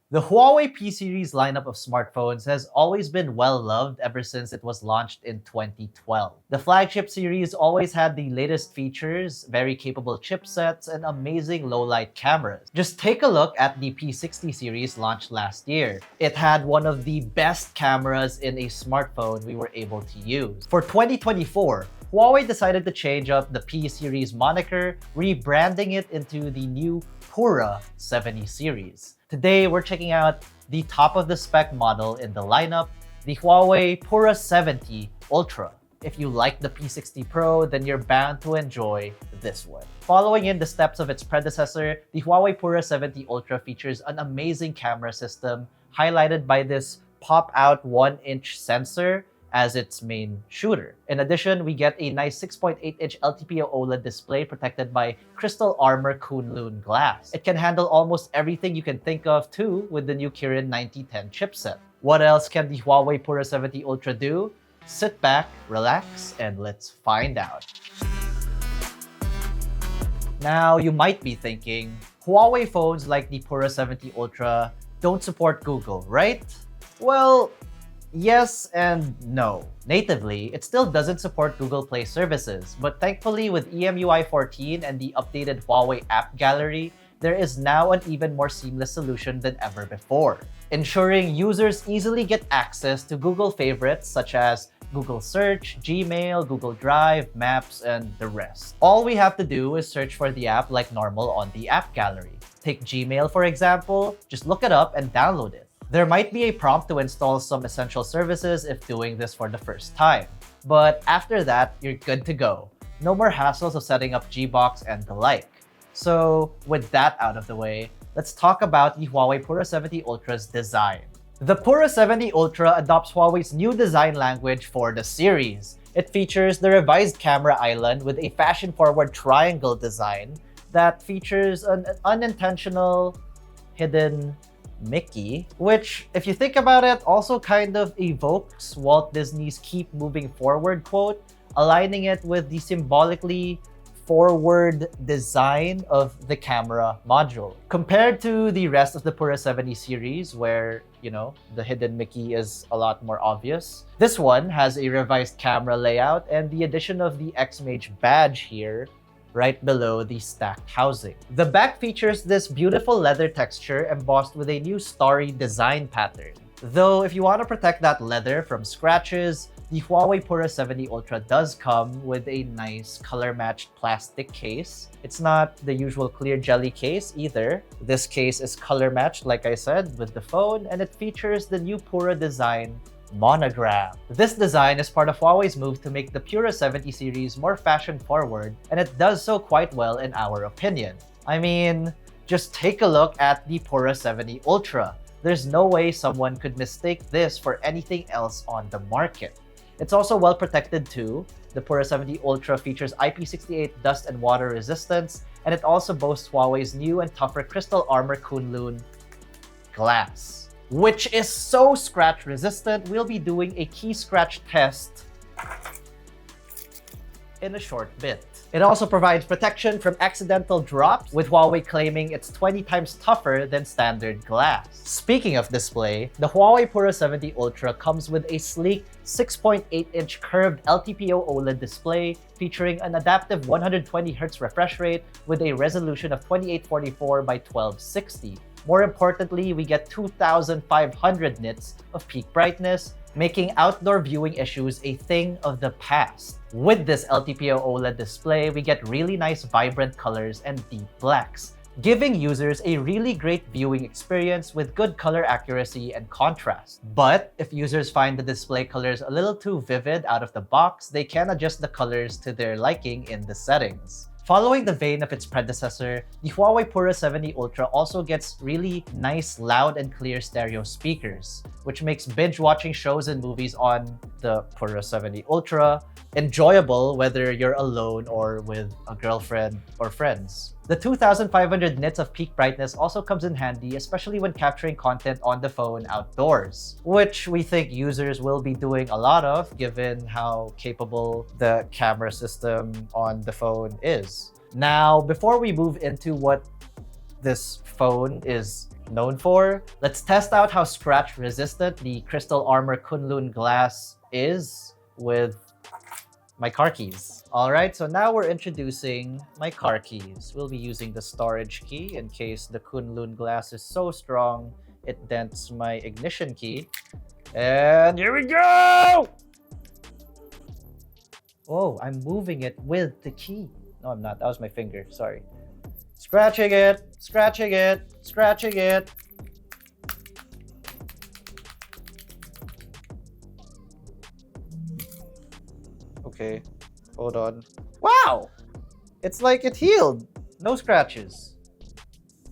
The Huawei P series lineup of smartphones has always been well loved ever since it was launched in 2012. The flagship series always had the latest features, very capable chipsets, and amazing low-light cameras. Just take a look at the P60 series launched last year. It had one of the best cameras in a smartphone we were able to use. For 2024, Huawei decided to change up the P series moniker, rebranding it into the new Pura70 series. Today, we're checking out the top of the spec model in the lineup, the HUAWEI Pura70 Ultra. If you like the P60 Pro, then you're bound to enjoy this one. Following in the steps of its predecessor, the HUAWEI Pura70 Ultra features an amazing camera system highlighted by this pop-out 1-inch sensor as its main shooter. In addition, we get a nice 6.8-inch LTPO OLED display protected by crystal armor Kunlun glass. It can handle almost everything you can think of too with the new Kirin 9010 chipset. What else can the HUAWEI Pura70 Ultra do? Sit back, relax, and let's find out. Now, you might be thinking, Huawei phones like the Pura70 Ultra don't support Google, right? Well, yes and no. Natively, it still doesn't support Google Play services, but thankfully with EMUI 14 and the updated HUAWEI AppGallery, there is now an even more seamless solution than ever before, ensuring users easily get access to Google favorites such as Google Search, Gmail, Google Drive, Maps, and the rest. All we have to do is search for the app like normal on the App Gallery. Take Gmail for example, just look it up and download it. There might be a prompt to install some essential services if doing this for the first time. But after that, you're good to go. No more hassles of setting up Gbox and the like. So with that out of the way, let's talk about the HUAWEI Pura70 Ultra's design. The Pura70 Ultra adopts Huawei's new design language for the series. It features the revised camera island with a fashion-forward triangle design that features an unintentional hidden Mickey, which, if you think about it, also kind of evokes Walt Disney's "Keep Moving Forward" quote, aligning it with the symbolically forward design of the camera module. Compared to the rest of the Pura70 series, where, the hidden Mickey is a lot more obvious, this one has a revised camera layout and the addition of the X-Mage badge here, right below the stacked housing. The back features this beautiful leather texture embossed with a new starry design pattern. Though if you want to protect that leather from scratches, the HUAWEI Pura70 Ultra does come with a nice color-matched plastic case. It's not the usual clear jelly case either. This case is color-matched, like I said, with the phone, and it features the new Pura design monogram. This design is part of Huawei's move to make the Pura70 series more fashion-forward, and it does so quite well in our opinion. I mean, just take a look at the Pura70 Ultra. There's no way someone could mistake this for anything else on the market. It's also well protected too. The Pura70 Ultra features IP68 dust and water resistance, and it also boasts Huawei's new and tougher crystal armor Kunlun glass, which is so scratch resistant, we'll be doing a key scratch test in a short bit. It also provides protection from accidental drops, with Huawei claiming it's 20 times tougher than standard glass. Speaking of display, the Huawei Pura70 Ultra comes with a sleek 6.8-inch curved LTPO OLED display featuring an adaptive 120Hz refresh rate with a resolution of 2844 by 1260. More importantly, we get 2,500 nits of peak brightness, making outdoor viewing issues a thing of the past. With this LTPO OLED display, we get really nice vibrant colors and deep blacks, giving users a really great viewing experience with good color accuracy and contrast. But if users find the display colors a little too vivid out of the box, they can adjust the colors to their liking in the settings. Following the vein of its predecessor, the Huawei Pura70 Ultra also gets really nice, loud, and clear stereo speakers, which makes binge-watching shows and movies on the Pura70 Ultra enjoyable whether you're alone or with a girlfriend or friends. The 2,500 nits of peak brightness also comes in handy, especially when capturing content on the phone outdoors, which we think users will be doing a lot of given how capable the camera system on the phone is. Now, before we move into what this phone is known for. Let's test out how scratch resistant the Crystal Armor Kunlun glass is with my car keys. All right, so now we're introducing my car keys. We'll be using the storage key in case the Kunlun glass is so strong it dents my ignition key. And here we go! Oh, I'm moving it with the key. No, I'm not. That was my finger. Sorry. Scratching it, scratching it, scratching it. Okay, hold on. Wow! It's like it healed. No scratches.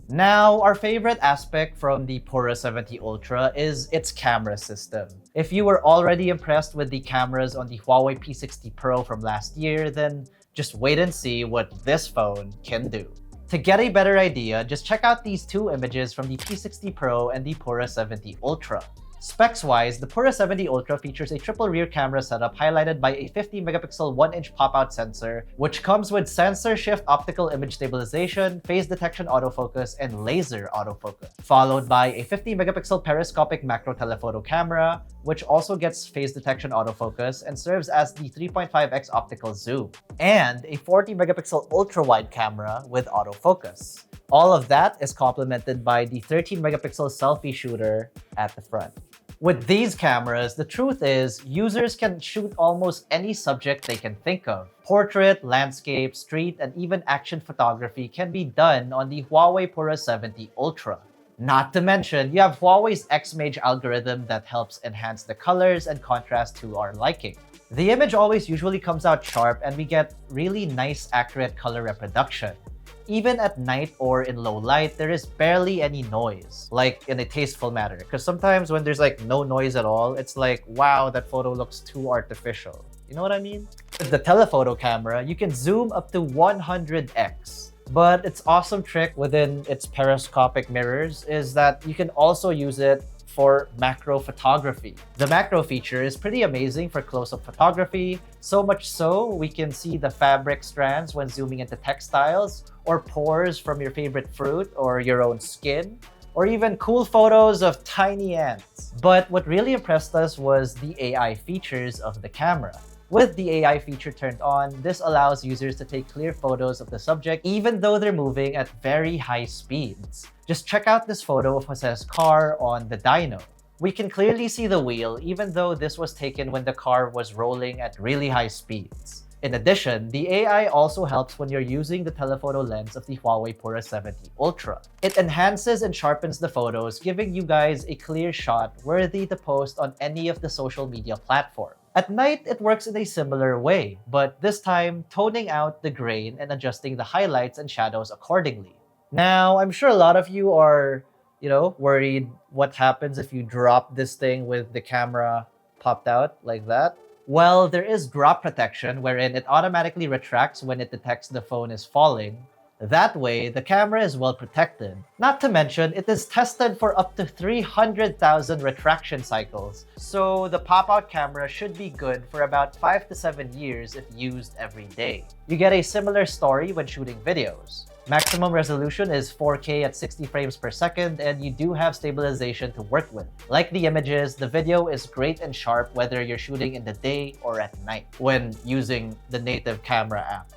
Now, our favorite aspect from the Pura70 Ultra is its camera system. If you were already impressed with the cameras on the Huawei P60 Pro from last year, then just wait and see what this phone can do. To get a better idea, just check out these two images from the P60 Pro and the Pura70 Ultra. Specs-wise, the Pura70 Ultra features a triple rear camera setup highlighted by a 50-megapixel 1-inch pop-out sensor, which comes with sensor shift optical image stabilization, phase detection autofocus, and laser autofocus, followed by a 50-megapixel periscopic macro telephoto camera, which also gets phase detection autofocus and serves as the 3.5x optical zoom, and a 40-megapixel ultra-wide camera with autofocus. All of that is complemented by the 13-megapixel selfie shooter at the front. With these cameras, the truth is, users can shoot almost any subject they can think of. Portrait, landscape, street, and even action photography can be done on the Huawei Pura70 Ultra. Not to mention, you have Huawei's X-Mage algorithm that helps enhance the colors and contrast to our liking. The image always usually comes out sharp and we get really nice, accurate color reproduction. Even at night or in low light, there is barely any noise, like in a tasteful manner. Because sometimes when there's like no noise at all, it's like, wow, that photo looks too artificial. You know what I mean? With the telephoto camera, you can zoom up to 100x. But its awesome trick within its periscopic mirrors is that you can also use it for macro photography. The macro feature is pretty amazing for close-up photography, so much so we can see the fabric strands when zooming into textiles, or pores from your favorite fruit or your own skin, or even cool photos of tiny ants. But what really impressed us was the AI features of the camera. With the AI feature turned on, this allows users to take clear photos of the subject even though they're moving at very high speeds. Just check out this photo of Jose's car on the dyno. We can clearly see the wheel even though this was taken when the car was rolling at really high speeds. In addition, the AI also helps when you're using the telephoto lens of the Huawei Pura70 Ultra. It enhances and sharpens the photos, giving you guys a clear shot worthy to post on any of the social media platforms. At night, it works in a similar way, but this time toning out the grain and adjusting the highlights and shadows accordingly. Now, I'm sure a lot of you are, worried what happens if you drop this thing with the camera popped out like that. Well, there is drop protection wherein it automatically retracts when it detects the phone is falling. That way, the camera is well protected. Not to mention, it is tested for up to 300,000 retraction cycles, so the pop-out camera should be good for about 5 to 7 years if used every day. You get a similar story when shooting videos. Maximum resolution is 4K at 60 frames per second, and you do have stabilization to work with. Like the images, the video is great and sharp whether you're shooting in the day or at night when using the native camera app.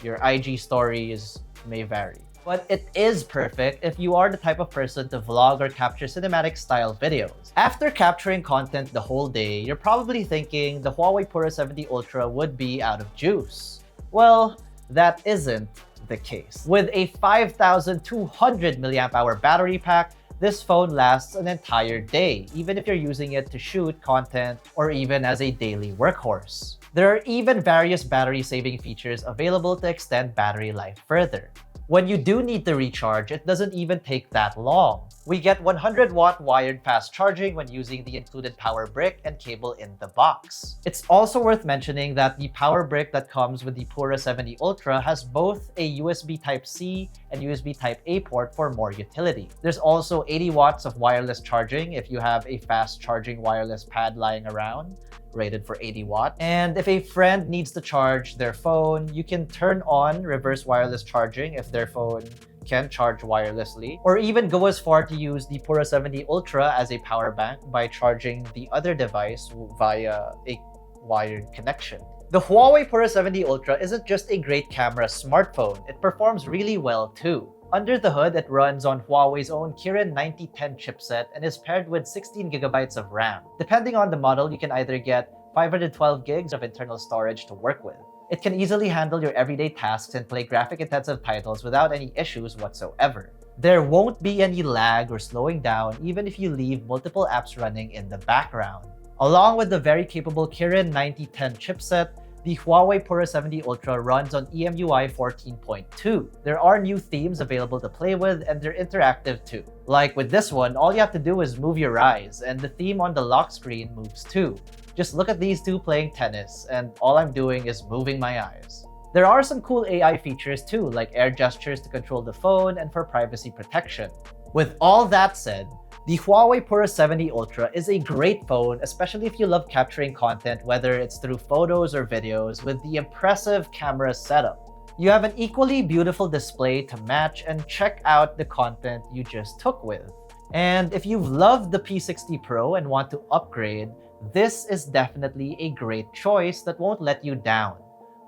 Your IG stories may vary. But it is perfect if you are the type of person to vlog or capture cinematic style videos. After capturing content the whole day, you're probably thinking the Huawei Pura70 Ultra would be out of juice. Well, that isn't the case. With a 5,200 mAh battery pack, this phone lasts an entire day, even if you're using it to shoot content or even as a daily workhorse. There are even various battery-saving features available to extend battery life further. When you do need to recharge, it doesn't even take that long. We get 100-watt wired fast charging when using the included power brick and cable in the box. It's also worth mentioning that the power brick that comes with the Pura70 Ultra has both a USB Type-C and USB Type-A port for more utility. There's also 80 watts of wireless charging if you have a fast charging wireless pad lying around, rated for 80 watts. And if a friend needs to charge their phone, you can turn on reverse wireless charging if their phone can charge wirelessly, or even go as far to use the Pura70 Ultra as a power bank by charging the other device via a wired connection. The Huawei Pura70 Ultra isn't just a great camera smartphone, it performs really well too. Under the hood, it runs on Huawei's own Kirin-9010 chipset and is paired with 16GB of RAM. Depending on the model, you can either get 512 gigs of internal storage to work with. It can easily handle your everyday tasks and play graphic-intensive titles without any issues whatsoever. There won't be any lag or slowing down even if you leave multiple apps running in the background. Along with the very capable Kirin-9010 chipset, the Huawei Pura70 Ultra runs on EMUI 14.2. There are new themes available to play with, and they're interactive too. Like with this one, all you have to do is move your eyes, and the theme on the lock screen moves too. Just look at these two playing tennis, and all I'm doing is moving my eyes. There are some cool AI features too, like air gestures to control the phone and for privacy protection. With all that said, the Huawei Pura70 Ultra is a great phone, especially if you love capturing content, whether it's through photos or videos, with the impressive camera setup. You have an equally beautiful display to match and check out the content you just took with. And if you've loved the P60 Pro and want to upgrade, this is definitely a great choice that won't let you down.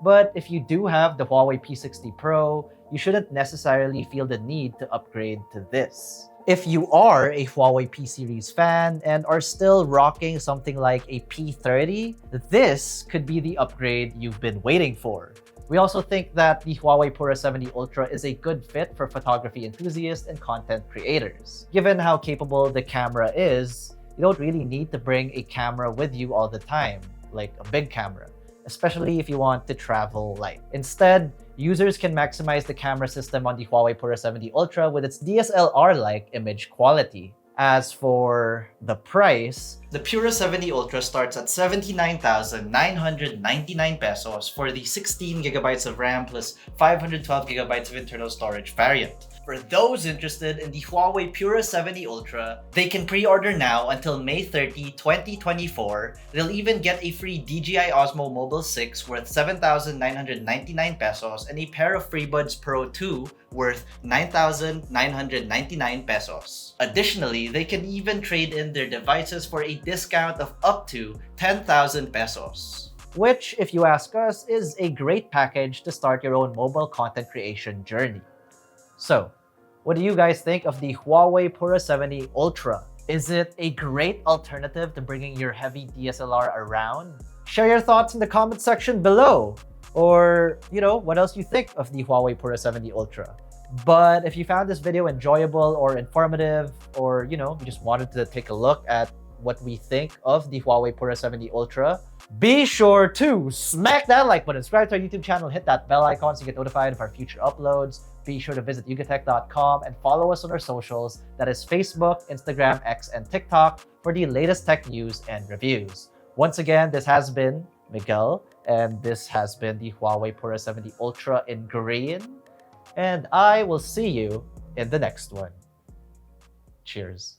But if you do have the Huawei P60 Pro, you shouldn't necessarily feel the need to upgrade to this. If you are a Huawei P series fan and are still rocking something like a P30, this could be the upgrade you've been waiting for. We also think that the Huawei Pura70 Ultra is a good fit for photography enthusiasts and content creators. Given how capable the camera is, you don't really need to bring a camera with you all the time, like a big camera, especially if you want to travel light. Instead, users can maximize the camera system on the Huawei Pura70 Ultra with its DSLR-like image quality. As for the price, the Pura70 Ultra starts at 79,999 pesos for the 16GB of RAM plus 512GB of internal storage variant. For those interested in the Huawei Pura70 Ultra, they can pre-order now until May 30, 2024. They'll even get a free DJI Osmo Mobile 6 worth 7,999 pesos and a pair of FreeBuds Pro 2 worth 9,999 pesos. Additionally, they can even trade in their devices for a discount of up to 10,000 pesos. Which, if you ask us, is a great package to start your own mobile content creation journey. So, what do you guys think of the Huawei Pura70 Ultra? Is it a great alternative to bringing your heavy DSLR around? Share your thoughts in the comment section below. Or, what else you think of the Huawei Pura70 Ultra. But if you found this video enjoyable or informative, or, you just wanted to take a look at what we think of the Huawei Pura70 Ultra, be sure to smack that like button, subscribe to our YouTube channel, hit that bell icon so you get notified of our future uploads. Be sure to visit yugatech.com and follow us on our socials, that is Facebook, Instagram, X, and TikTok, for the latest tech news and reviews. Once again, this has been Miguel, and this has been the Huawei Pura70 Ultra in green, and I will see you in the next one. Cheers.